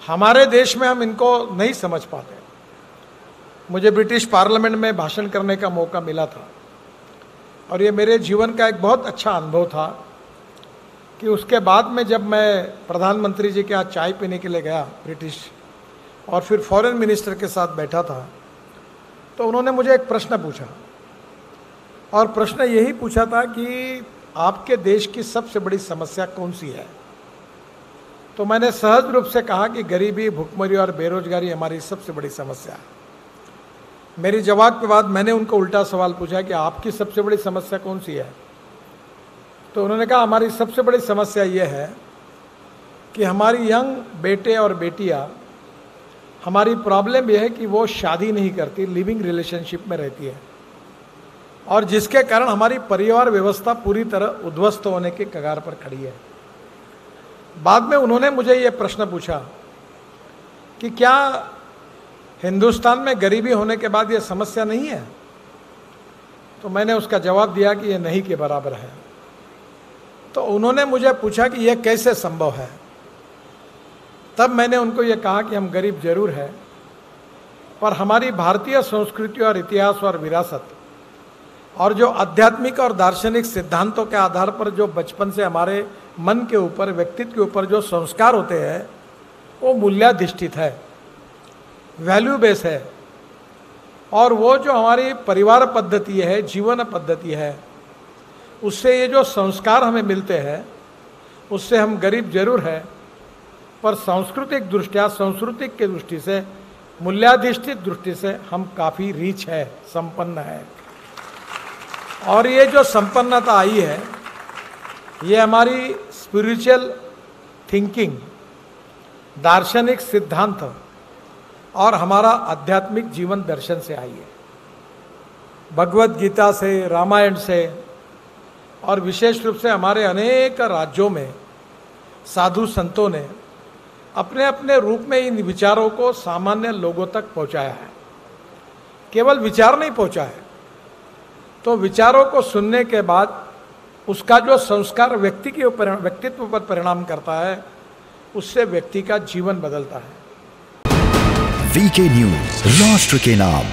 हमारे देश में हम इनको नहीं समझ पाते। मुझे ब्रिटिश पार्लियामेंट में भाषण करने का मौका मिला था और ये मेरे जीवन का एक बहुत अच्छा अनुभव था कि उसके बाद में जब मैं प्रधानमंत्री जी के यहाँ चाय पीने के लिए गया ब्रिटिश, और फिर फॉरेन मिनिस्टर के साथ बैठा था, तो उन्होंने मुझे एक प्रश्न पूछा और प्रश्न यही पूछा था कि आपके देश की सबसे बड़ी समस्या कौन सी है। तो मैंने सहज रूप से कहा कि गरीबी, भुखमरी और बेरोजगारी हमारी सबसे बड़ी समस्या है। मेरी जवाब के बाद मैंने उनको उल्टा सवाल पूछा कि आपकी सबसे बड़ी समस्या कौन सी है। तो उन्होंने कहा हमारी सबसे बड़ी समस्या ये है कि हमारी यंग बेटे और बेटियां, हमारी प्रॉब्लम यह है कि वो शादी नहीं करती, लिविंग रिलेशनशिप में रहती है, और जिसके कारण हमारी परिवार व्यवस्था पूरी तरह उद्ध्वस्त होने के कगार पर खड़ी है। बाद में उन्होंने मुझे ये प्रश्न पूछा कि क्या हिंदुस्तान में गरीबी होने के बाद ये समस्या नहीं है। तो मैंने उसका जवाब दिया कि ये नहीं के बराबर है। तो उन्होंने मुझे पूछा कि यह कैसे संभव है। तब मैंने उनको ये कहा कि हम गरीब जरूर हैं, पर हमारी भारतीय संस्कृति और इतिहास और विरासत और जो आध्यात्मिक और दार्शनिक सिद्धांतों के आधार पर जो बचपन से हमारे मन के ऊपर, व्यक्तित्व के ऊपर जो संस्कार होते हैं, वो मूल्याधिष्ठित है, वैल्यू बेस है। और वो जो हमारी परिवार पद्धति है, जीवन पद्धति है, उससे ये जो संस्कार हमें मिलते हैं, उससे हम गरीब जरूर है, पर सांस्कृतिक दृष्टिया, सांस्कृतिक के दृष्टि से, मूल्याधिष्ठित दृष्टि से हम काफ़ी रिच है, संपन्न है। और ये जो संपन्नता आई है, ये हमारी स्पिरिचुअल थिंकिंग, दार्शनिक सिद्धांत और हमारा आध्यात्मिक जीवन दर्शन से आई है। भगवत गीता से, रामायण से, और विशेष रूप से हमारे अनेक राज्यों में साधु संतों ने अपने अपने रूप में इन विचारों को सामान्य लोगों तक पहुंचाया है। केवल विचार नहीं पहुंचा है, तो विचारों को सुनने के बाद उसका जो संस्कार व्यक्तित्व पर परिणाम करता है, उससे व्यक्ति का जीवन बदलता है। वीके न्यूज, राष्ट्र के नाम।